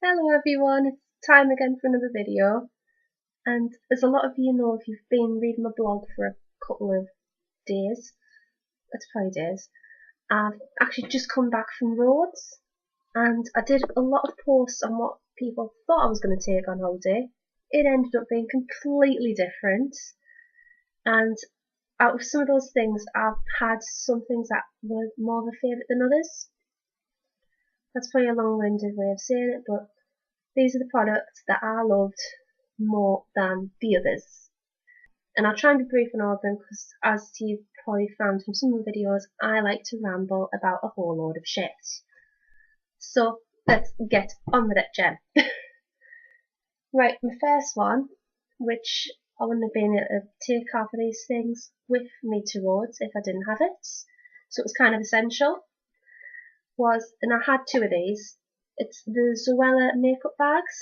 Hello everyone, it's time again for another video, and as a lot of you know if you've been reading my blog for a couple of days, it's probably days, I've actually just come back from Rhodes, and I did a lot of posts on what people thought I was going to take on holiday. It ended up being completely different, and out of some of those things I've had some things that were more of a favourite than others. That's probably a long-winded way of saying it, but these are the products that I loved more than the others. And I'll try and be brief on all of them because, as you've probably found from some of the videos, I like to ramble about a whole load of shit. So let's get on with it, Jen. Right, my first one, which I wouldn't have been able to take half of these things with me to Rhodes if I didn't have it, so it was kind of essential, and I had two of these. It's the Zoella makeup bags.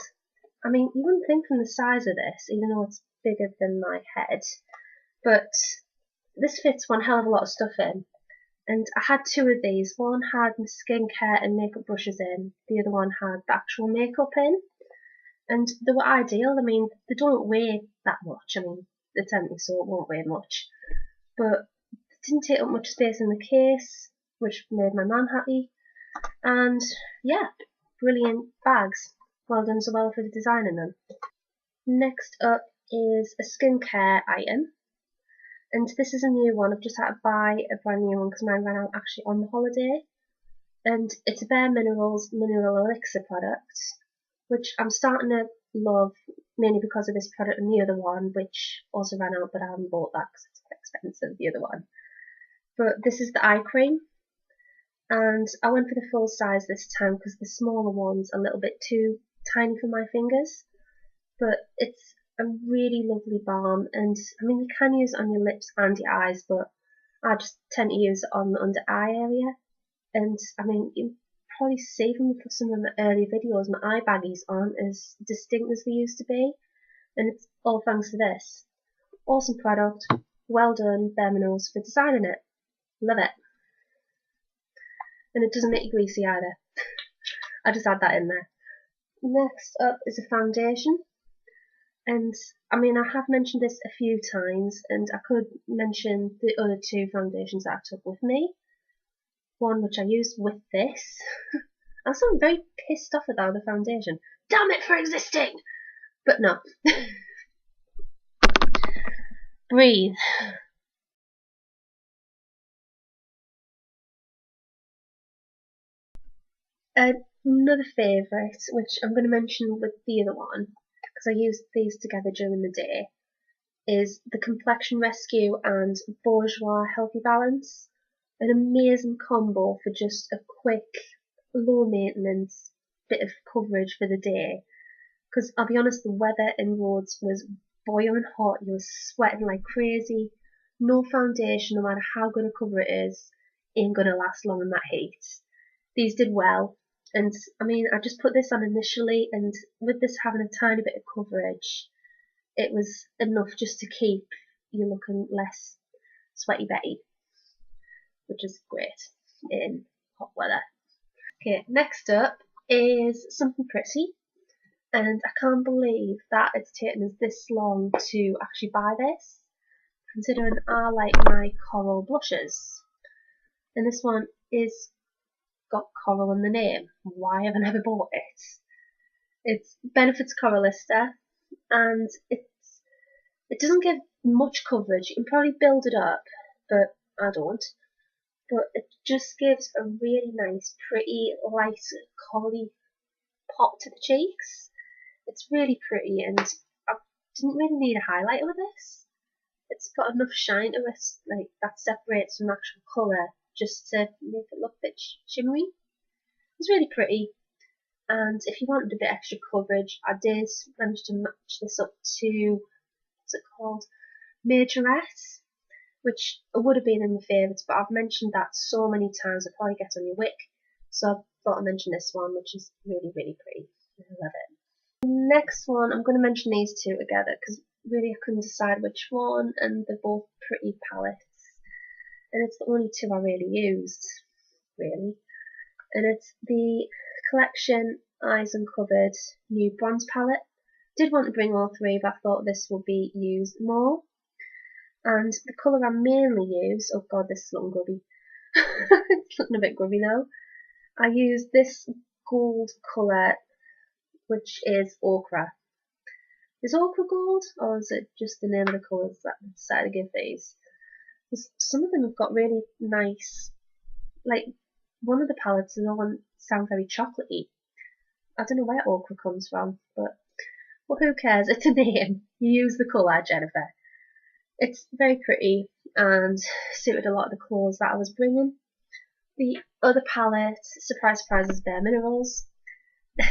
I mean, you wouldn't think from the size of this, even though it's bigger than my head, but this fits one hell of a lot of stuff in. And I had two of these. One had my skincare and makeup brushes in, the other one had the actual makeup in. And they were ideal. I mean, they don't weigh that much. I mean, it's empty, so it won't weigh much. But it didn't take up much space in the case, which made my man happy. And yeah, brilliant bags. Well done Zoella for designing them. Next up is a skincare item, and this is a new one. I've just had to buy a brand new one because mine ran out actually on the holiday, and it's a Bare Minerals Mineral Elixir product, which I'm starting to love, mainly because of this product and the other one, which also ran out, but I haven't bought that because it's quite expensive, the other one. But this is the eye cream, and I went for the full size this time because the smaller one's a little bit too tiny for my fingers, but it's a really lovely balm, and I mean you can use it on your lips and your eyes, but I just tend to use it on the under eye area. And I mean you probably see from some of my earlier videos, my eye baggies aren't as distinct as they used to be, and it's all thanks to this. Awesome product, well done Bare Minerals for designing it, love it. And it doesn't make you greasy either. I just add that in there. Next up is a foundation. And I mean, I have mentioned this a few times, and I could mention the other two foundations that I took with me. One which I used with this. I was so very pissed off at that other foundation. Damn it for existing! But no. Breathe. Another favourite, which I'm going to mention with the other one, because I used these together during the day, is the Complexion Rescue and Bourjois Healthy Balance. An amazing combo for just a quick, low maintenance bit of coverage for the day. Because I'll be honest, the weather in Rhodes was boiling hot, you were sweating like crazy. No foundation, no matter how good a cover it is, ain't gonna last long in that heat. These did well, and I mean, I just put this on initially, and with this having a tiny bit of coverage, it was enough just to keep you looking less sweaty Betty, which is great in hot weather. Okay, next up is something pretty, and I can't believe that it's taken us this long to actually buy this, considering I like my coral blushes. And this one is got coral in the name. Why have I never bought it? It's Benefit's Coralista, and it doesn't give much coverage. You can probably build it up, but I don't. But it just gives a really nice, pretty, light, corally pop to the cheeks. It's really pretty, and I didn't really need a highlighter with this. It's got enough shine to it, like that separates from actual colour, just to make it look a bit shimmery. It's really pretty, and if you wanted a bit extra coverage, I did manage to match this up to, what's it called, Majorette, which would have been in the favourites, but I've mentioned that so many times it probably gets on your wick, so I thought I'd mention this one, which is really, really pretty. I love it. Next one, I'm going to mention these two together because really I couldn't decide which one, and they're both pretty palettes, and it's the only two I really used, really. And it's the collection Eyes Uncovered new bronze palette. Did want to bring all three, but I thought this would be used more. And the colour I mainly use, oh god, this is looking grubby. It's looking a bit grubby now. I use this gold colour, which is ochre. Is ochre gold, or is it just the name of the colours that I decided to give these? Some of them have got really nice, like one of the palettes is all sound very chocolatey. I don't know where ochre comes from, but well, who cares? It's a name. You use the colour, Jennifer. It's very pretty and suited a lot of the colours that I was bringing. The other palette, surprise surprise, is Bare Minerals,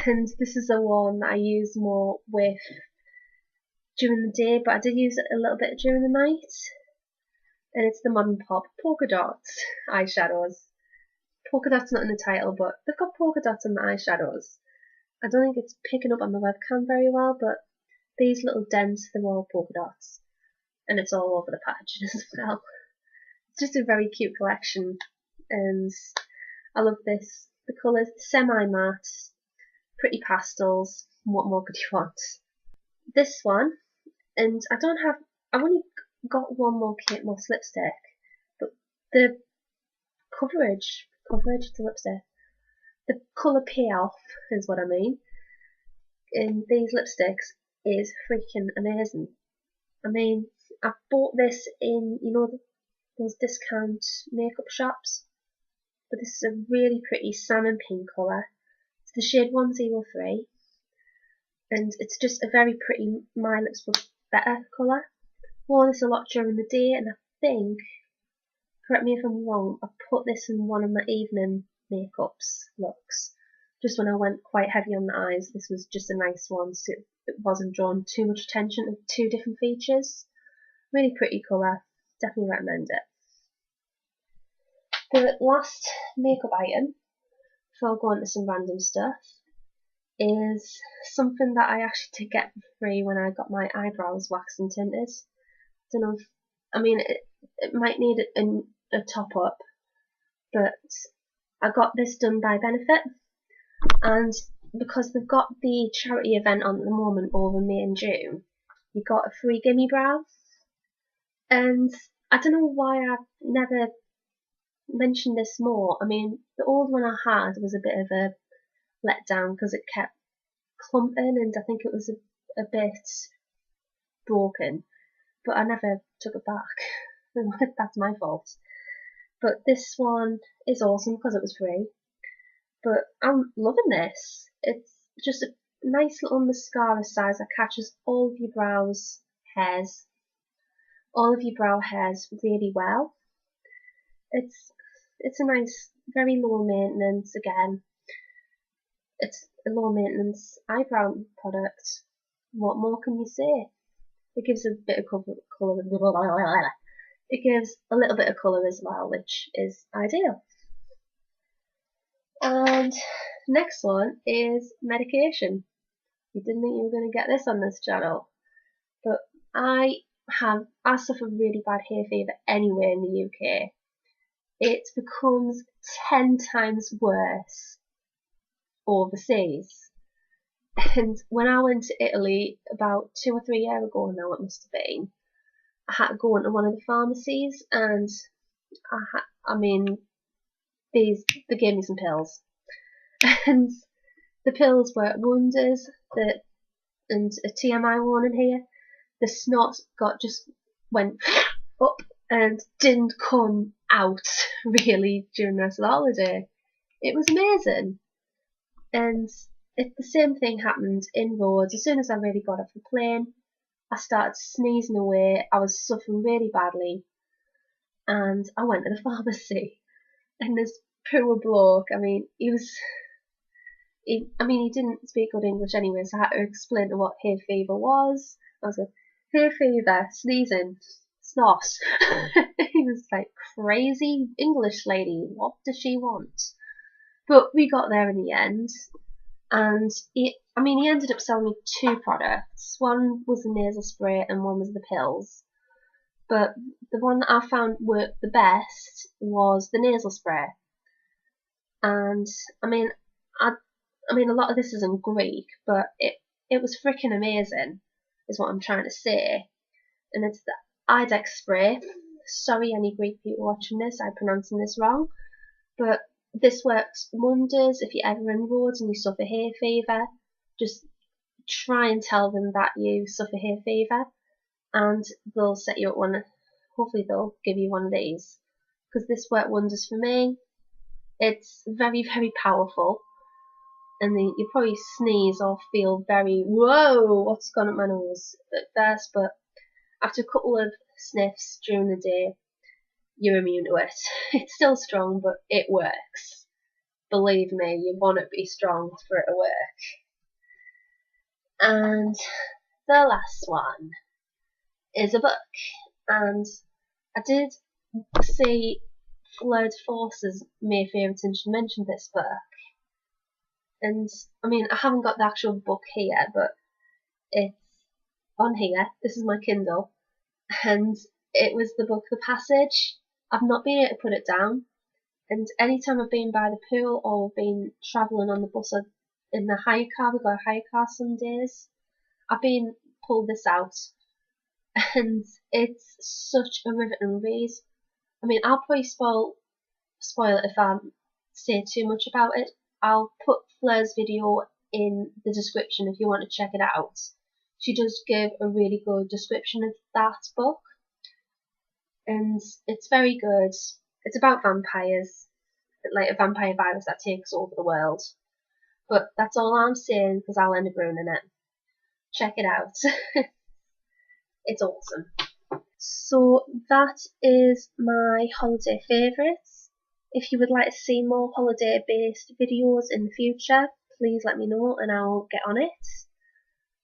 and this is the one that I use more with during the day, but I did use it a little bit during the night. And it's the Modern Pop Polka Dots eyeshadows. Polka dots not in the title, but they've got polka dots on the eyeshadows. I don't think it's picking up on the webcam very well, but these little dents, they're all polka dots. And it's all over the packaging as well. It's just a very cute collection, and I love this. The colours, semi-matte, pretty pastels. What more could you want? This one, and I've only got one more Kate Moss lipstick, but the coverage to lipstick, the colour payoff is what I mean, in these lipsticks is freaking amazing. I mean, I bought this in, those discount makeup shops, but this is a really pretty salmon pink colour. It's the shade 103, and it's just a very pretty My Lips But Better colour. Wore this a lot during the day, and I think, correct me if I'm wrong, I put this in one of my evening makeups looks. Just when I went quite heavy on the eyes, this was just a nice one, so it wasn't drawn too much attention to two different features. Really pretty colour, definitely recommend it. The last makeup item, before I go on to some random stuff, is something that I actually did get for free when I got my eyebrows waxed and tinted. Don't know if, I mean, it might need a top up, but I got this done by Benefit, and because they've got the charity event on at the moment over May and June, you got a free gimme brow, and I don't know why I've never mentioned this more. I mean, the old one I had was a bit of a letdown because it kept clumping, and I think it was a bit broken, but I never took it back. That's my fault. But this one is awesome because it was free. But I'm loving this. It's just a nice little mascara size that catches all of your all of your brow hairs really well. It's a nice, very low maintenance again. It's a low maintenance eyebrow product. What more can you say? It gives a bit of colour. It gives a little bit of colour as well, which is ideal. And next one is medication. You didn't think you were going to get this on this channel, but I suffer really bad hay fever anywhere in the UK. It becomes 10 times worse overseas. And when I went to Italy about 2 or 3 years ago now, it must have been, I had to go into one of the pharmacies, and they gave me some pills, and the pills were wonders. And a TMI warning here: the snot just went up and didn't come out really during the rest of the holiday. It was amazing, and the same thing happened in Rhodes. As soon as I really got off the plane, I started sneezing away. I was suffering really badly, and I went to the pharmacy. And this poor bloke, he didn't speak good English anyway, so I had to explain to what hay fever was. I was like, hay fever, sneezing, snot. He was like, crazy English lady, what does she want? But we got there in the end, and he ended up selling me 2 products. One was the nasal spray and one was the pills. But the one that I found worked the best was the nasal spray. And I mean, a lot of this is in Greek, but it was freaking amazing, is what I'm trying to say. And it's the Idex spray. Sorry, any Greek people watching this, I'm pronouncing this wrong, but this works wonders if you're ever in roads and you suffer hay fever. Just try and tell them that you suffer hay fever, and they'll set you up one. Hopefully, they'll give you one of these, because this worked wonders for me. It's very, very powerful, and then you probably sneeze or feel very, whoa, what's gone up my nose at first, but after a couple of sniffs during the day, you're immune to it. It's still strong, but it works. Believe me, you want it to be strong for it to work. And the last one is a book, and I did see Fleur de Force's Mayfair Attention mentioned this book, and I mean, I haven't got the actual book here, but it's on here. This is my Kindle, and it was the book The Passage. I've not been able to put it down, and anytime I've been by the pool or been travelling on the bus or in the hire car, we got a hire car some days, I've been pulled this out, and it's such a riveting read. I mean, I'll probably spoil it if I say too much about it. I'll put Fleur's video in the description if you want to check it out. She does give a really good description of that book, and it's very good. It's about vampires, like a vampire virus that takes over the world. But that's all I'm saying, because I'll end up ruining it. Check it out. It's awesome. So that is my holiday favourites. If you would like to see more holiday based videos in the future, please let me know and I'll get on it.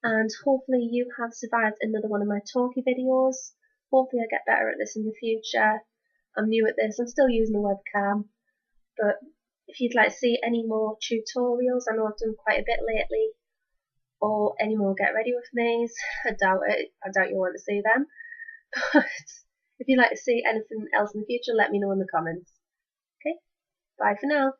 And hopefully you have survived another one of my talkie videos. Hopefully I get better at this in the future. I'm new at this, I'm still using a webcam, but if you'd like to see any more tutorials, I know I've done quite a bit lately, or any more get ready with me's, I doubt it, I doubt you'll want to see them, but if you'd like to see anything else in the future, let me know in the comments. Okay, bye for now.